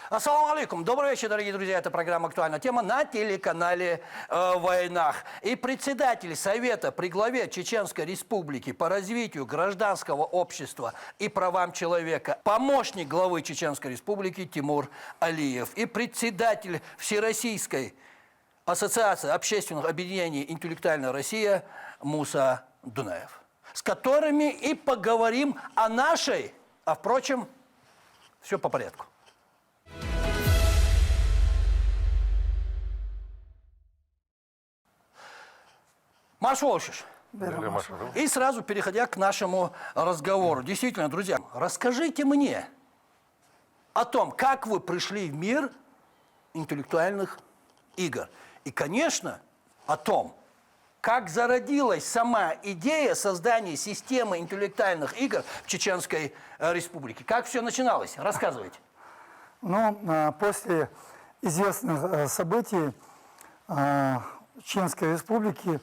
Ассаламу алейкум. Добрый вечер, дорогие друзья. Это программа «Актуальная тема» на телеканале «Войнах». И председатель Совета при главе Чеченской Республики по развитию гражданского общества и правам человека, помощник главы Чеченской Республики Тимур Алиев. И председатель Всероссийской ассоциации общественных объединений «Интеллектуальная Россия» Муса Дунаев. С которыми и поговорим о нашей, а впрочем, все по порядку. Маршалович. И сразу переходя к нашему разговору. Действительно, друзья, расскажите мне о том, как вы пришли в мир интеллектуальных игр. И, конечно, о том, как зародилась сама идея создания системы интеллектуальных игр в Чеченской Республике. Как все начиналось? Рассказывайте. Ну, после известных событий Чеченской Республики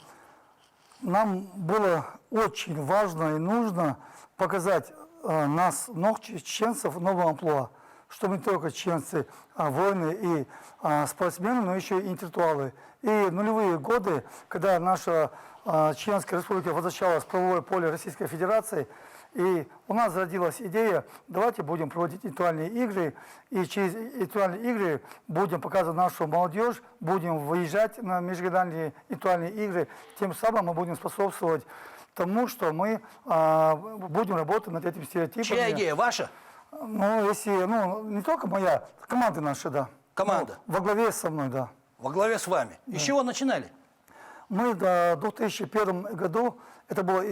нам было очень важно и нужно показать нас, многих чеченцев, в новом амплуа, что мы не только чеченцы, воины и спортсмены, но еще и интеллектуалы. И нулевые годы, когда наша Чеченская Республика возвращалась в правовое поле Российской Федерации, и у нас зародилась идея, давайте будем проводить интеллектуальные игры, и через интеллектуальные игры будем показывать нашу молодежь, будем выезжать на межрегиональные интеллектуальные игры, тем самым мы будем способствовать тому, что мы будем работать над этим стереотипом. Чья идея? Ваша? Ну, если, не только моя, команда наша, да. Команда? Ну, во главе со мной, да. Во главе с вами. Да. И с чего начинали? Мы в 2001 году, это было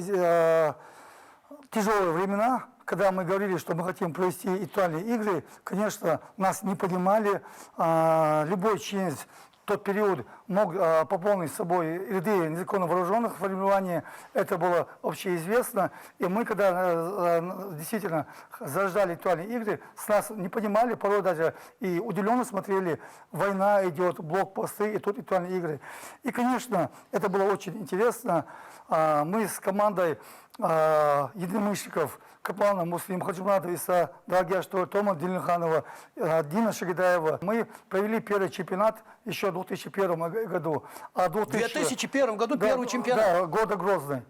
тяжелые времена, когда мы говорили, что мы хотим провести интеллектуальные игры, конечно, нас не понимали. Любой чеченец в тот период мог пополнить с собой ряды незаконно вооруженных формирований. Это было общеизвестно. И мы, когда действительно зарождали интеллектуальные игры, с нас не понимали, порой даже и удивленно смотрели, война идет, блокпосты, и тут интеллектуальные игры. И, конечно, это было очень интересно. Мы с командой единомышленников Каплана, Муслим Хаджиматова, Иса Драгяштова, Тома Дильниханова, Дина Шагадаева. Мы провели первый чемпионат еще в 2001 году. В 2001 году да, первый чемпионат? Да, года Грозный.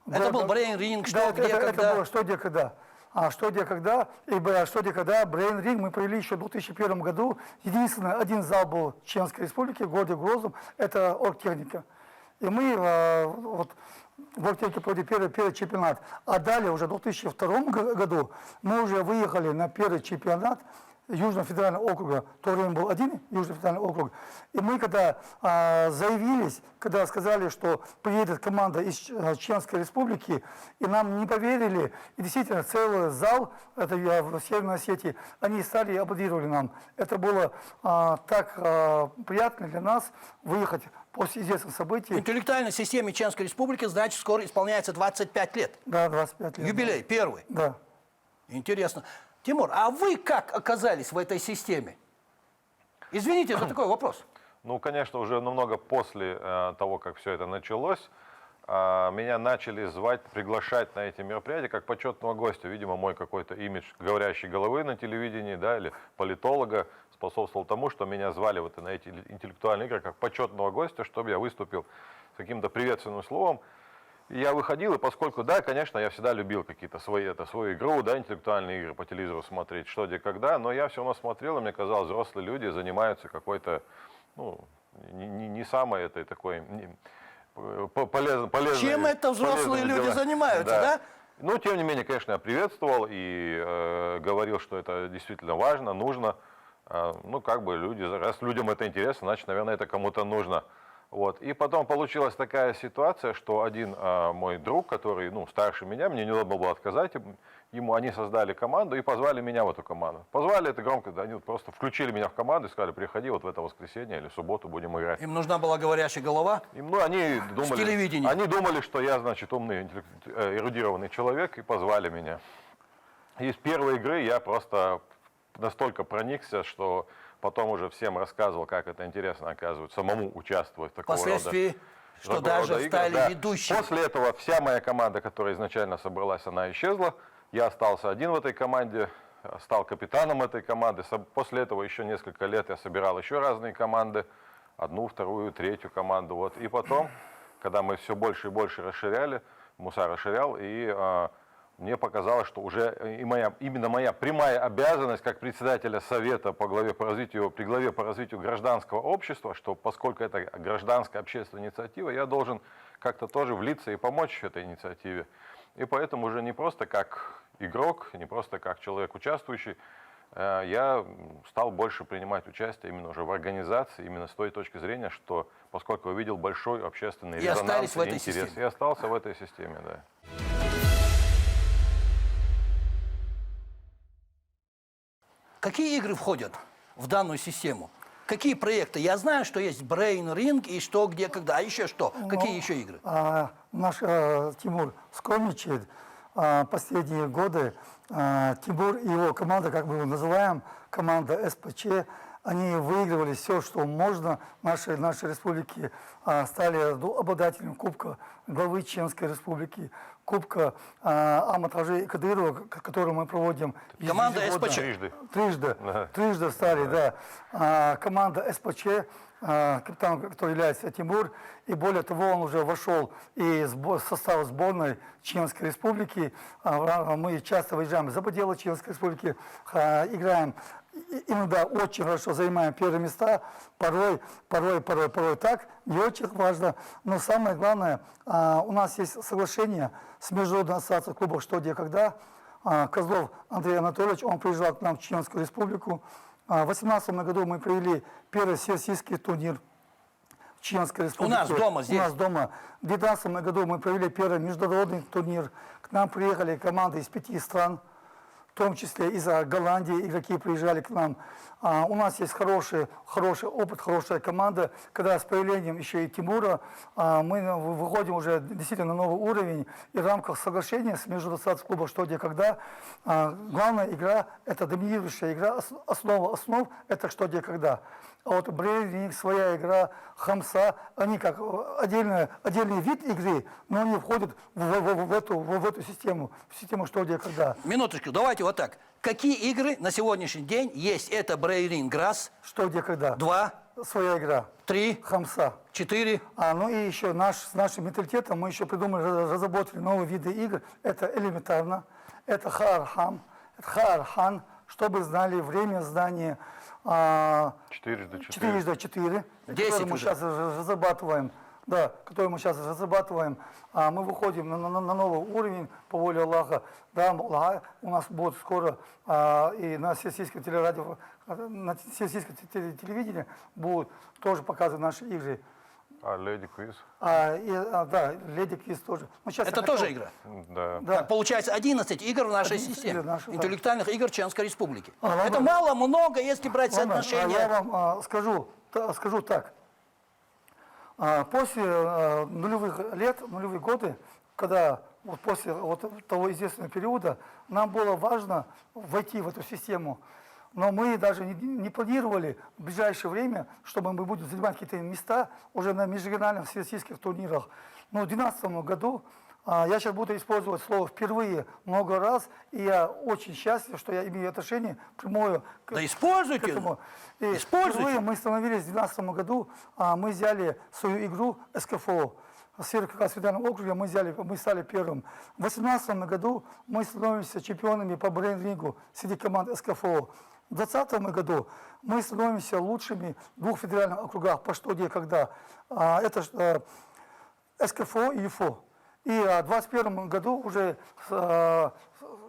Это был брейн-ринг, что, да, где, когда? Это было что, где, когда. Что, где, когда. И что, где, когда. Брейн-ринг мы провели еще в 2001 году. Единственный один зал был в Чеченской Республике, в городе Грозном. Это оргтехника. И мы в оргтехнике провели первый чемпионат. А далее, уже в 2002 году, мы уже выехали на первый чемпионат Южного федерального округа. В то время был один Южный федеральный округ. И мы, когда заявились, когда сказали, что приедет команда из Чеченской Республики, и нам не поверили, и действительно целый зал, это я в Северной Осетии, они стали и аплодировали нам. Это было так приятно для нас выехать после известных событий. Интеллектуальной системе Чеченской Республики, значит, скоро исполняется 25 лет. Да, 25 лет. Юбилей, да. первый. Да. Интересно. Тимур, а вы как оказались в этой системе? Извините за такой вопрос. Ну, конечно, уже намного после того, как все это началось, меня начали звать, приглашать на эти мероприятия как почетного гостя. Видимо, мой какой-то имидж говорящей головы на телевидении, да, или политолога способствовал тому, что меня звали вот на эти интеллектуальные игры как почетного гостя, чтобы я выступил с каким-то приветственным словом. И я выходил, и поскольку, да, конечно, я всегда любил какие-то свою игру, да, интеллектуальные игры по телевизору смотреть, что, где, когда, но я все равно смотрел, и мне казалось, взрослые люди занимаются какой-то, не самой этой такой полезной. Чем это взрослые люди занимаются, да? Ну, тем не менее, конечно, я приветствовал и говорил, что это действительно важно, нужно. Ну, как бы люди, раз людям это интересно, значит, наверное, это кому-то нужно. Вот. И потом получилась такая ситуация, что один мой друг, который старше меня, мне неудобно было отказать ему, они создали команду и позвали меня в эту команду. Позвали это громко, они просто включили меня в команду и сказали, приходи вот в это воскресенье или субботу будем играть. Им нужна была говорящая голова? Они думали, с телевидения. Они думали, что я, значит, умный, эрудированный человек, и позвали меня. И с первой игры я просто настолько проникся, что потом уже всем рассказывал, как это интересно, оказывается, самому участвовать в такого Впоследствии, что даже стали ведущими. После этого вся моя команда, которая изначально собралась, она исчезла. Я остался один в этой команде. стал капитаном этой команды. После этого еще несколько лет я собирал еще разные команды, одну, вторую, третью команду. Вот. И потом, когда мы все больше и больше расширяли, Муса расширял, и мне показалось, что уже именно моя прямая обязанность как председателя совета при главе по развитию гражданского общества, что поскольку это гражданская общественная инициатива, я должен как-то тоже влиться и помочь этой инициативе. И поэтому уже не просто как игрок, не просто как человек участвующий, я стал больше принимать участие именно уже в организации, именно с той точки зрения, что поскольку увидел большой общественный резонанс и интерес, я остался в этой системе, да. Какие игры входят в данную систему? Какие проекты? Я знаю, что есть Brain Ring и что, где, когда. А еще что? Какие еще игры? Наш Тимур скромничает. Последние годы Тимур и его команда, как мы его называем, команда СПЧ, они выигрывали все, что можно. Наши республики стали обладателем Кубка главы Чеченской республики, Кубка Аматажи Кадырова, который мы проводим. Команда СПЧ. Трижды стали, да. Команда СПЧ, капитан, который является Тимур, и более того, он уже вошел и в состав сборной Чеченской республики. Мы часто выезжаем за пределы Чеченской республики, играем. Иногда очень хорошо занимаем первые места, порой так, не очень важно. Но самое главное, у нас есть соглашение с Международной ассоциацией клубов «Что, где, когда». Козлов Андрей Анатольевич, он приезжал к нам в Чеченскую республику. В 2018 году мы провели первый всероссийский турнир в Чеченской республике. У нас дома здесь? У нас дома. В 2019 году мы провели первый международный турнир. К нам приехали команды из 5 стран. В том числе из Голландии игроки приезжали к нам. У нас есть хороший опыт, хорошая команда. Когда с появлением еще и Тимура мы выходим уже действительно на новый уровень. И в рамках соглашения с Международной ассоциацией клуба «Что, где, когда» главная игра – это доминирующая игра. Основа основ – это «Что, где, когда». А вот Brain Ring, своя игра, Хамса, они как отдельный вид игры, но они входят в эту систему, в систему «Что, где, когда». Минуточку, давайте вот так. Какие игры на сегодняшний день есть? Это Brain Ring, раз. «Что, где, когда». 2. Своя игра. 3. Хамса. 4. Ну и еще с нашим менталитетом мы еще придумали, разработали новые виды игр. Это элементарно, это Хаархан, чтобы знали время знания. 4x4. 10 мы сейчас разрабатываем. Да, который мы сейчас разрабатываем. Мы выходим на новый уровень по воле Аллаха. Да, у нас будет скоро и на всероссийском телерадио, на всероссийском телевидении будут тоже показывать наши игры. Леди Квиз? Да, Леди Квиз тоже. Это тоже игра? Да. Так, получается 11 игр в нашей 11 системе, игр нашей, интеллектуальных игр Чеченской республики. Ладно. Это мало, много, если брать Ладно, соотношение. я вам скажу так. После нулевых годы, когда после того известного периода, нам было важно войти в эту систему. Но мы даже не планировали в ближайшее время, чтобы мы будем занимать какие-то места уже на межрегиональных всероссийских турнирах. Но в 2012 году, я сейчас буду использовать слово «впервые» много раз, и я очень счастлив, что я имею отношение прямое к этому. И впервые мы становились в 2012 году, мы взяли свою игру СКФО. В Северо-Кавказском федеральном округе мы стали первым. В 2018 году мы становимся чемпионами по брейн-рингу среди команд СКФО. В 2020 году мы становимся лучшими в 2 федеральных округах по «Что, где, когда». Это СКФО и ЮФО. И в 2021 году уже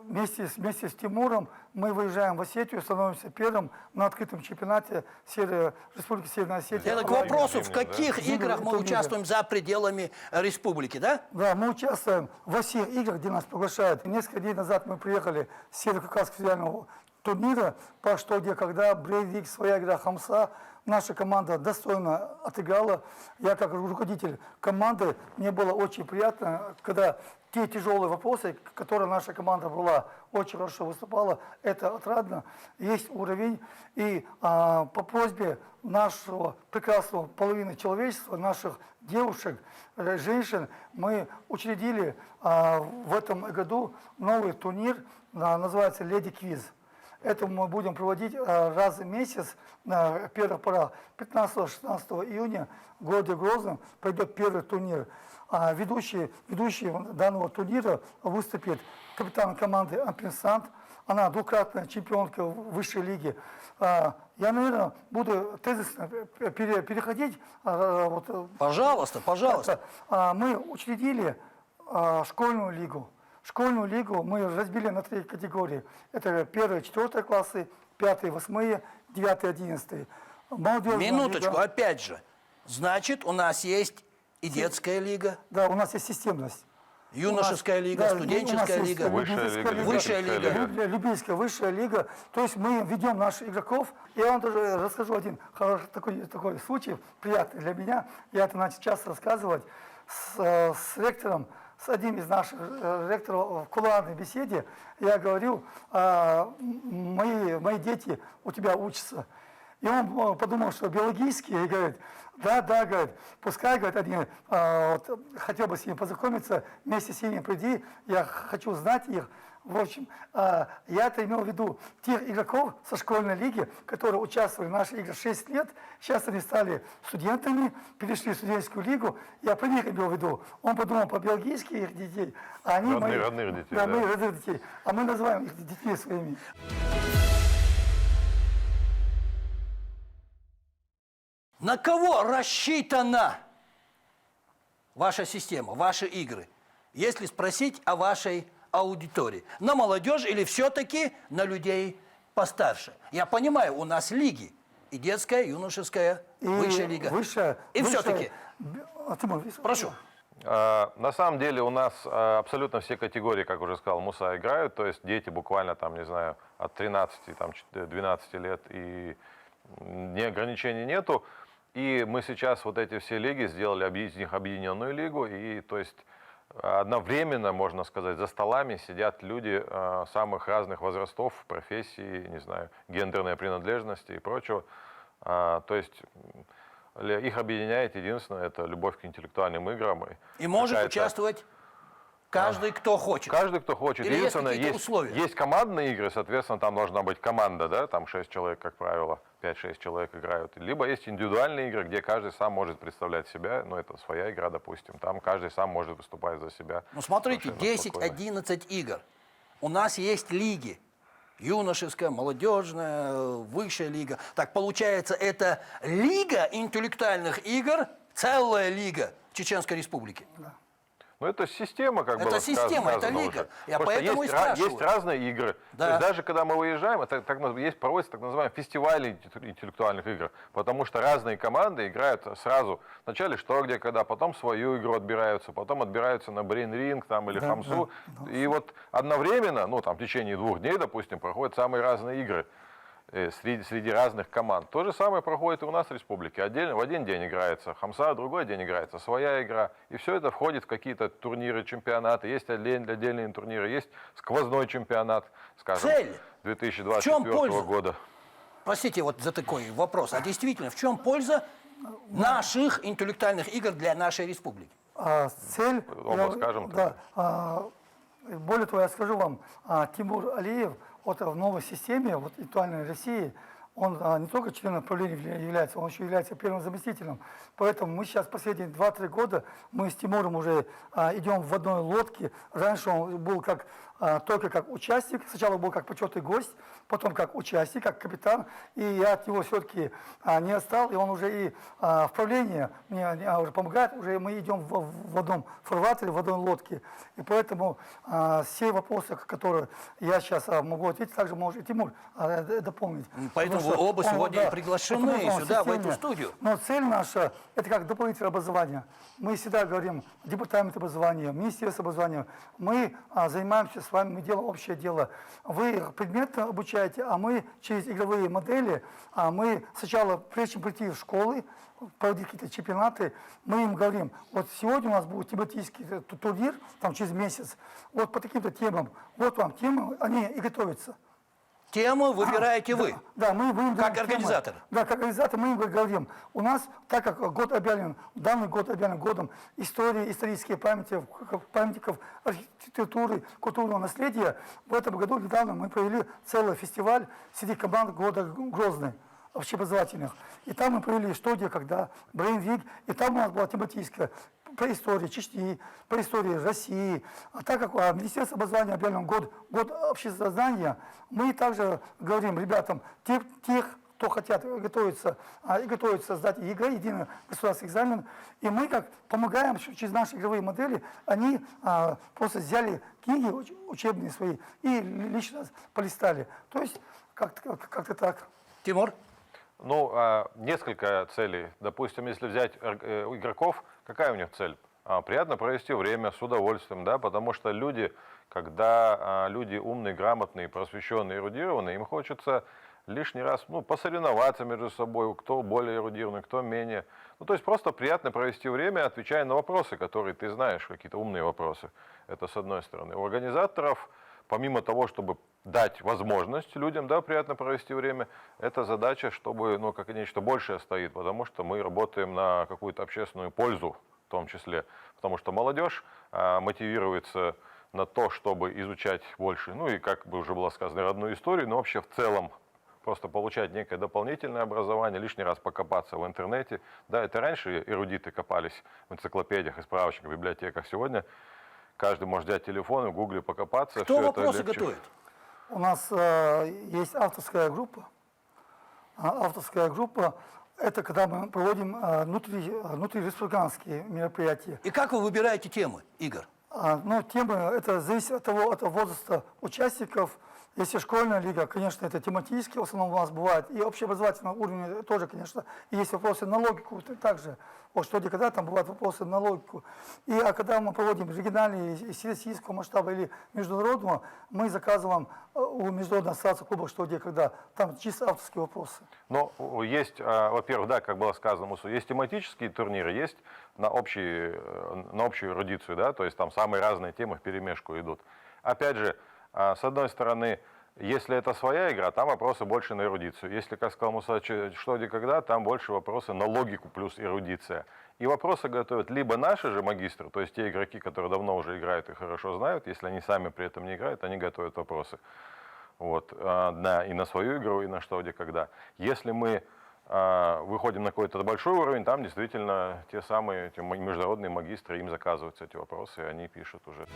вместе с Тимуром мы выезжаем в Осетию, становимся первым на открытом чемпионате Республики Северная Осетия. Это к вопросу, в каких играх мы участвуем за пределами республики, да? Да, мы участвуем во всех играх, где нас приглашают. Несколько дней назад мы приехали с Северо-Кавказского федерального турнира по «Что, где, когда», Brain Ring, своя игра Хамса. Наша команда достойно отыграла. Я как руководитель команды, мне было очень приятно, когда те тяжелые вопросы, которые наша команда была, очень хорошо выступала, это отрадно. Есть уровень. И по просьбе нашего прекрасного половины человечества, наших девушек, женщин, мы учредили в этом году новый турнир, называется «Леди Квиз». Это мы будем проводить раз в месяц на первых порах. 15-16 июня в городе Грозном пройдет первый турнир. Ведущий данного турнира выступит капитан команды «Амперсант». Она двукратная чемпионка высшей лиги. Я, наверное, буду тезисно переходить. Пожалуйста, пожалуйста. Мы учредили школьную лигу. Школьную лигу мы разбили на 3 категории. Это 1-4 классы, 5-8, 9-11. Минуточку, лига. опять же. Значит, у нас есть и детская лига, Да, у нас есть системность. юношеская лига, Да, студенческая у нас есть лига. Высшая лига, Любительская высшая лига. То есть мы ведем наших игроков. Я вам даже расскажу один хороший такой случай, приятный для меня. Я это начал часто рассказывать с ректором, с одним из наших ректоров в кулуарной беседе. Я говорю, мои дети у тебя учатся. И он подумал, что биологические, и говорит, да, говорит, пускай, говорит, они, хотел бы с ними познакомиться, вместе с ними приди, я хочу знать их. В общем, я это имел в виду тех игроков со школьной лиги, которые участвовали в нашей игре 6 лет, сейчас они стали студентами, перешли в студенческую лигу, я про них имел в виду. Он подумал по-биологически их детей, а они родных детей, да, да. мои родных детей, а мы называем их детьми своими. На кого рассчитана ваша система, ваши игры? Если спросить о вашей аудитории. На молодежь или все-таки на людей постарше? Я понимаю, у нас лиги. И детская, и юношеская, И высшая лига. И все-таки, Тимур, прошу. На самом деле у нас абсолютно все категории, как уже сказал Муса, играют. То есть дети буквально там, не знаю, от 13, там, 12 лет, и ни ограничений нету. И мы сейчас вот эти все лиги сделали из них объединенную лигу. И то есть одновременно, можно сказать, за столами сидят люди самых разных возрастов, профессий, не знаю, гендерной принадлежности и прочего. То есть их объединяет единственное, это любовь к интеллектуальным играм. И может участвовать каждый, кто хочет. Каждый, кто хочет. Или есть Единственное, какие-то условия? есть командные игры, соответственно, там должна быть команда, да, там 6 человек, как правило, 5-6 человек играют. Либо есть индивидуальные игры, где каждый сам может представлять себя, ну, это своя игра, допустим, там каждый сам может выступать за себя. Ну, смотрите, совершенно спокойно. 10-11 игр. У нас есть лиги. Юношеская, молодежная, высшая лига. Так получается, это лига интеллектуальных игр, целая лига Чеченской Республики. Ну, это система, как Это было система, это сказано лига. уже. Я Просто поэтому есть, и спрашиваю. есть разные игры. Да. То есть даже когда мы выезжаем, проводятся так называемые фестивали интеллектуальных игр. Потому что разные команды играют сразу. Вначале что, где, когда, потом свою игру отбираются, потом отбираются на брейн-ринг там, или хамсу. И вот одновременно, ну там в течение 2 дней, допустим, проходят самые разные игры среди разных команд. То же самое проходит и у нас в республике. Отдельно, в один день играется хамса, в другой день играется своя игра. И все это входит в какие-то турниры, чемпионаты. Есть отдельные турниры, есть сквозной чемпионат, скажем, Цель. 2024 года. Простите вот за такой вопрос. А действительно, в чем польза наших интеллектуальных игр для нашей республики? Цель, Оба скажем да, более того, я скажу вам, Тимур Алиев вот в новой системе, вот интеллектуальной России, он не только членом правления является, он еще является первым заместителем. Поэтому мы сейчас последние 2-3 года, мы с Тимуром уже идем в одной лодке. Раньше он был только как участник, сначала был как почетный гость, потом как участник, как капитан. И я от него все-таки не отстал, и он уже и в правлении мне уже помогает, уже мы идем в одном фарватере, в одной лодке. И поэтому все вопросы, которые я сейчас могу ответить, также может и Тимур дополнить. Поэтому вы оба сегодня приглашены сюда, в эту студию. Но цель наша – это как дополнительное образование. Мы всегда говорим, департамент образования, министерство образования, мы занимаемся с вами, мы делаем общее дело. Вы предметно обучаете, а мы через игровые модели, мы сначала, прежде чем прийти в школы, проводить какие-то чемпионаты, мы им говорим, вот сегодня у нас будет тематический турнир, там через месяц, вот по таким-то темам, вот вам темы, они и готовятся. Тему выбираете вы. Да, мы им Как даем темы. организатор. Да, как организатор мы им говорим, у нас, так как год объявлен, данный год объявлен годом истории, исторических памятников архитектуры, культурного наследия, в этом году недавно мы провели целый фестиваль среди команд города Грозный, общеобразовательных. И там мы провели «Что, где, когда», «Брейн-Вик», и там у нас была тематическая по истории Чечни, по истории России. А так как Министерство образования объявлено год обществознания, мы также говорим ребятам, тех, кто хотят готовиться сдать ЕГЭ, единый государственный экзамен, и мы как помогаем через наши игровые модели, они просто взяли книги учебные свои и лично полистали. То есть как-то так. Тимур? Ну, несколько целей. Допустим, если взять игроков, какая у них цель? Приятно провести время с удовольствием, да, потому что люди, когда люди умные, грамотные, просвещенные, эрудированные, им хочется лишний раз, ну, посоревноваться между собой, кто более эрудированный, кто менее. Ну, то есть просто приятно провести время, отвечая на вопросы, которые ты знаешь, какие-то умные вопросы. Это с одной стороны. У организаторов, помимо того, чтобы дать возможность людям, да, приятно провести время, это задача, чтобы, ну, как нечто большее стоит, потому что мы работаем на какую-то общественную пользу, в том числе, потому что молодежь мотивируется на то, чтобы изучать больше, ну и, как бы уже было сказано, родную историю, но вообще в целом просто получать некое дополнительное образование, лишний раз покопаться в интернете. Да, это раньше эрудиты копались в энциклопедиях и справочниках, в библиотеках. Сегодня каждый может взять телефон и в гугле покопаться. Кто вопросы легче. готовит? У нас есть авторская группа. Авторская группа – это когда мы проводим внутриреспубликанские мероприятия. И как вы выбираете темы, Игорь? Ну, темы, это зависит от того, от возраста участников. Если школьная лига, конечно, это тематические, в основном у нас бывает, и общеобразовательного уровня тоже, конечно. И есть вопросы на логику, также, вот что где когда, там бывают вопросы на логику. А когда мы проводим региональные, всероссийского масштаба или международного, мы заказываем у Международной ассоциации клубов «Что, где, когда», там чисто авторские вопросы. Но есть, во-первых, да, как было сказано, есть тематические турниры, есть на общую эрудицию, да, то есть там самые разные темы вперемешку идут. Опять же, с одной стороны, если это своя игра, там вопросы больше на эрудицию. Если, как сказал Муса, что где когда, там больше вопросы на логику плюс эрудиция. И вопросы готовят либо наши же магистры, то есть те игроки, которые давно уже играют и хорошо знают, если они сами при этом не играют, они готовят вопросы. Вот, и на свою игру, и на что где когда. Если мы выходим на какой-то большой уровень, там действительно те самые международные магистры, им заказываются эти вопросы, и они пишут уже.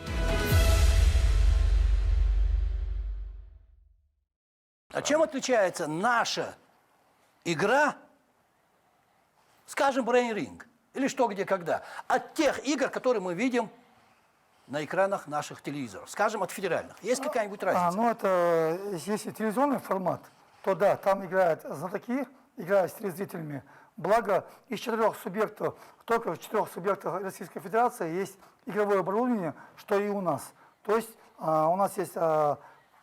А чем отличается наша игра, скажем, Brain Ring, или что, где, когда, от тех игр, которые мы видим на экранах наших телевизоров, скажем, от федеральных? Есть какая-нибудь разница? Ну, это, если телевизионный формат, то да, там играют знатоки, играют с телезрителями. Благо, из 4 субъектов, только в 4 субъектах Российской Федерации есть игровое оборудование, что и у нас. То есть у нас есть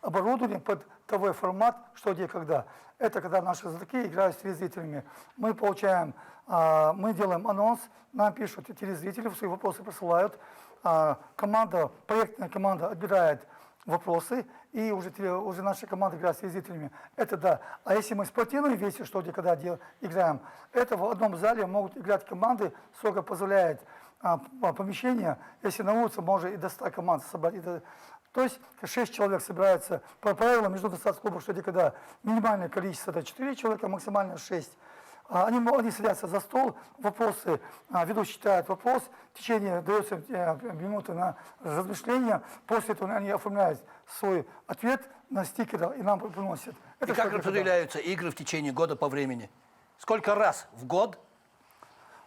оборудование под ТВ-формат, что, где, когда. Это когда наши знатоки играют с телезрителями. Мы получаем, мы делаем анонс, нам пишут телезрители, свои вопросы присылают. Проектная команда отбирает вопросы, и уже наша команда играет с телезрителями. Это да. А если мы спортивные вещи, что, где, когда играем, это в одном зале могут играть команды, сколько позволяет помещение. Если на улице, можно и до 100 команд собрать. То есть 6 человек собирается. По правилам Международных ассоциаций клубов, что когда минимальное количество это 4 человека, максимально 6. Они садятся за стол, вопросы, ведущий читает вопрос, в течение дается минуты на размышления, после этого они оформляют свой ответ на стикер и нам приносят. И как распределяются игры в течение года по времени? Сколько раз в год?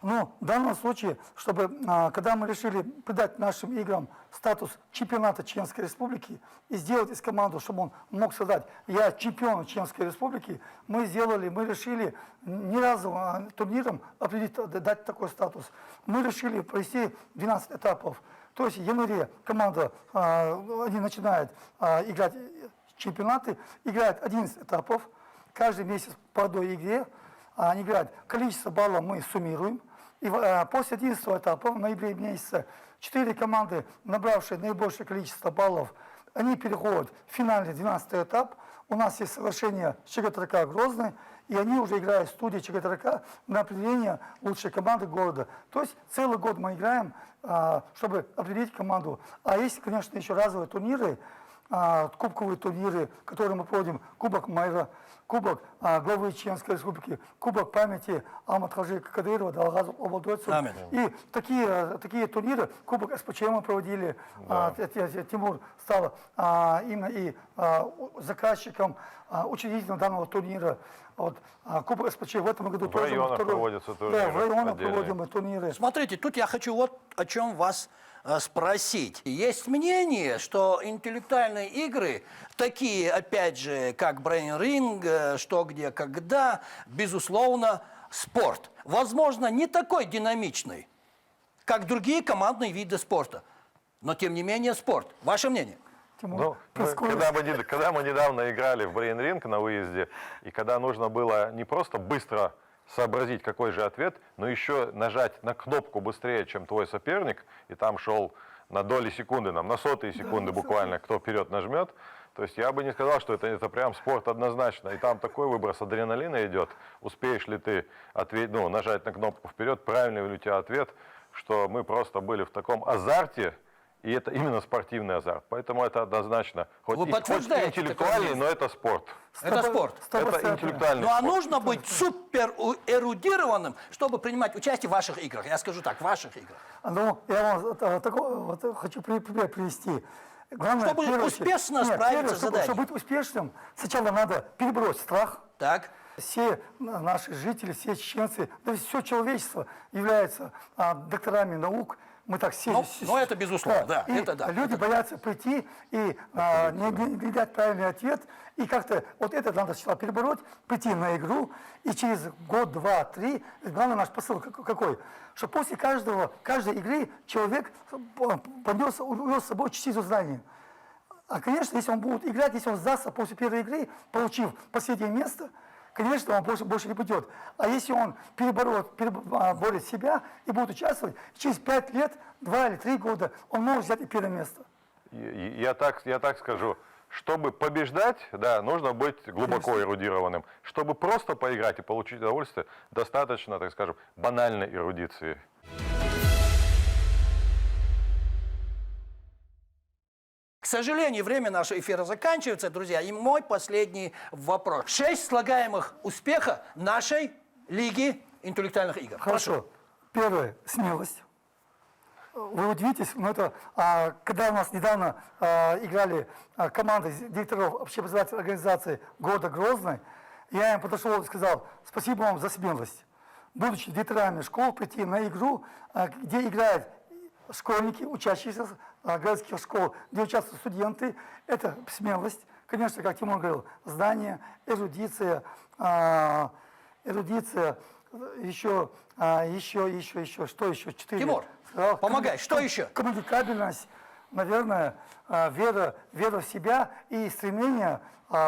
Ну, в данном случае, чтобы, когда мы решили придать нашим играм статус чемпионата Чеченской Республики и сделать из команды, чтобы он мог сказать, я чемпион Чеченской Республики, мы решили ни разу турниром определить, дать такой статус. Мы решили провести 12 этапов. То есть в январе команда, они начинают играть чемпионаты, играют 11 этапов, каждый месяц по одной игре, они играют, количество баллов мы суммируем. И после 11 этапа, в ноябре месяце, 4 команды, набравшие наибольшее количество баллов, они переходят в финальный 12 этап. у нас есть соглашение с ЧГТРК Грозный, и они уже играют в студии ЧГТРК на определение лучшей команды города. То есть целый год мы играем, чтобы определить команду. А есть, конечно, еще разовые турниры, кубковые турниры, которые мы проводим, Кубок Майра, Кубок главы Чеченской Республики, Кубок памяти Алмат-Хаджи Кадырова, Далгаза Обалдойцев. И такие турниры, Кубок СПЧ мы проводили, Тимур стал именно и заказчиком, учредителем данного турнира. Вот, Кубок СПЧ в этом году в тоже районах проводятся турниры. Да, в районах отдельные. проводим мы турниры. Смотрите, тут я хочу вот о чем вас спросить. Есть мнение, что интеллектуальные игры, такие, опять же, как Brain Ring, что, где, когда, безусловно, спорт. Возможно, не такой динамичный, как другие командные виды спорта. Но, тем не менее, спорт. Ваше мнение? Ну, когда мы недавно играли в Brain Ring на выезде, и когда нужно было не просто быстро сообразить, какой же ответ, но еще нажать на кнопку быстрее, чем твой соперник, и там шел на доли секунды, на сотые секунды буквально, кто вперед нажмет. То есть я бы не сказал, что это прям спорт однозначно. И там такой выброс адреналина идет. Успеешь ли ты нажать на кнопку вперед, правильный ли у тебя ответ, что мы просто были в таком азарте. И это именно спортивный азарт. Поэтому это однозначно. Хоть подтверждаете интеллектуальный, но это спорт. Это спорт. Это интеллектуальный Ну а спорт. нужно быть супер эрудированным, чтобы принимать участие в ваших играх. Я скажу так, в ваших играх. Ну, я вам хочу пример привести. Главное, Чтобы успешно справиться с заданием. Чтобы быть успешным, сначала надо перебросить страх. Так. Все наши жители, все чеченцы, да все человечество являются докторами наук. Мы так все... Ну, это безусловно, да. И Это да. люди боятся прийти и не дать правильный ответ. И как-то вот это надо сначала перебороть, прийти на игру. И через год, два, три, главный наш посыл какой? Что после каждой игры человек увез с собой частицу знаний. А, конечно, если он будет играть, если он сдастся после первой игры, получив последнее место, конечно, он больше не пойдет. А если он переборет себя и будет участвовать, через 5 лет, 2 или 3 года, он может взять и первое место. Я так скажу. Чтобы побеждать, да, нужно быть глубоко эрудированным. Чтобы просто поиграть и получить удовольствие, достаточно, так скажем, банальной эрудиции. К сожалению, время нашего эфира заканчивается, друзья. И мой последний вопрос. 6 слагаемых успеха нашей Лиги интеллектуальных игр. Хорошо. Первое – смелость. Вы удивитесь, но это, когда у нас недавно играли команды директоров общеобразовательной организации города Грозный, я им подошел и сказал: спасибо вам за смелость. Будучи директорами школ, прийти на игру, где играют школьники, учащиеся городских школ, где участвуют студенты, это смелость. Конечно, как Тимур говорил, знания, эрудиция, еще, что еще? 4. Тимур, помогай, что еще? Коммуникабельность, наверное, вера в себя и стремление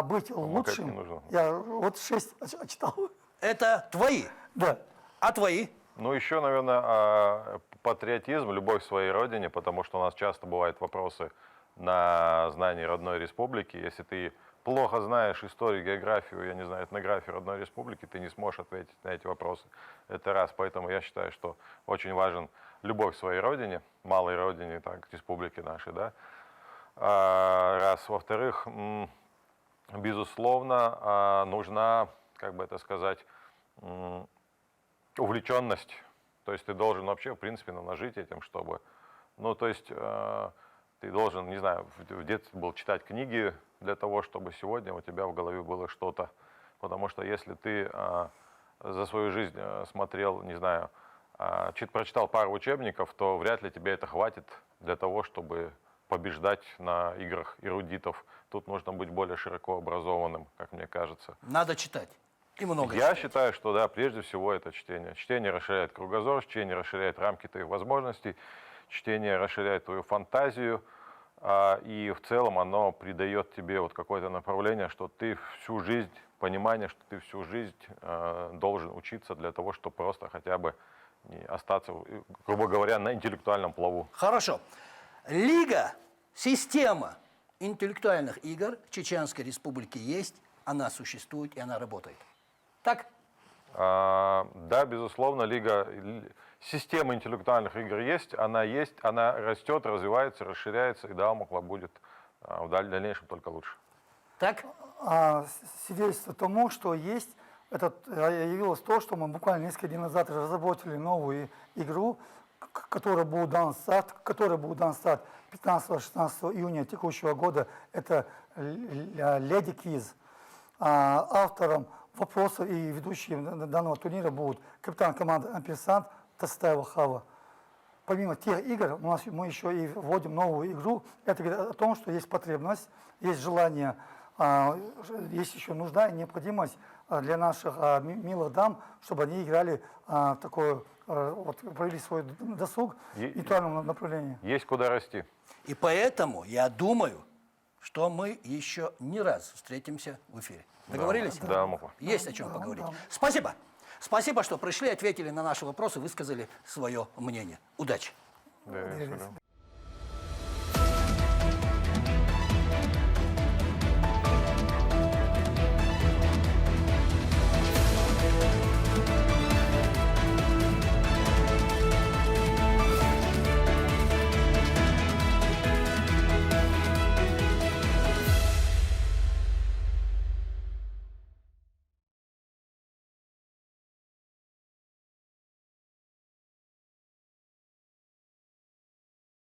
быть лучшим. Не нужно. Я вот 6 читал. Это твои. Да. А твои? Ну, еще, наверное, патриотизм, любовь к своей родине, потому что у нас часто бывают вопросы на знание родной республики. Если ты плохо знаешь историю, географию, я не знаю, этнографию родной республики, ты не сможешь ответить на эти вопросы. Это раз. Поэтому я считаю, что очень важен любовь к своей родине, малой родине, так, республики нашей, да. Раз. Во-вторых, безусловно, нужна, как бы это сказать, увлеченность. То есть ты должен вообще, в принципе, нажить этим, чтобы... Ну, то есть ты должен, не знаю, в детстве был читать книги для того, чтобы сегодня у тебя в голове было что-то. Потому что если ты за свою жизнь смотрел, не знаю, прочитал пару учебников, то вряд ли тебе это хватит для того, чтобы побеждать на играх эрудитов. Тут нужно быть более широко образованным, как мне кажется. Надо читать. И много Я читать. считаю, что да, прежде всего это чтение. Чтение расширяет кругозор, чтение расширяет рамки твоих возможностей, чтение расширяет твою фантазию, и в целом оно придает тебе вот какое-то направление, что ты всю жизнь, понимание, что ты всю жизнь должен учиться для того, чтобы просто хотя бы не остаться, грубо говоря, на интеллектуальном плаву. Хорошо. Лига, система интеллектуальных игр в Чеченской Республике есть, она существует и она работает. Так? Да, безусловно, система интеллектуальных игр есть, она растет, развивается, расширяется, и да, Алмукла будет в дальнейшем только лучше. Так? Свидетельство тому, что есть, явилось то, что мы буквально несколько дней назад разработали новую игру, которая будет дан старт 15-16 июня текущего года. Это Lady Quiz. Автором вопросов и ведущим данного турнира будут капитан команды Амперсант Тастаева Хава. Помимо тех игр, мы еще и вводим новую игру. Это говорит о том, что есть потребность, есть желание, есть еще нужда и необходимость для наших милых дам, чтобы они играли провели свой досуг в интеллектуальном направлении. Есть куда расти. И поэтому я думаю, что мы еще не раз встретимся в эфире. Договорились? Да, Алмукла. Есть о чем поговорить. Спасибо. Спасибо, что пришли, ответили на наши вопросы, высказали свое мнение. Удачи! Да,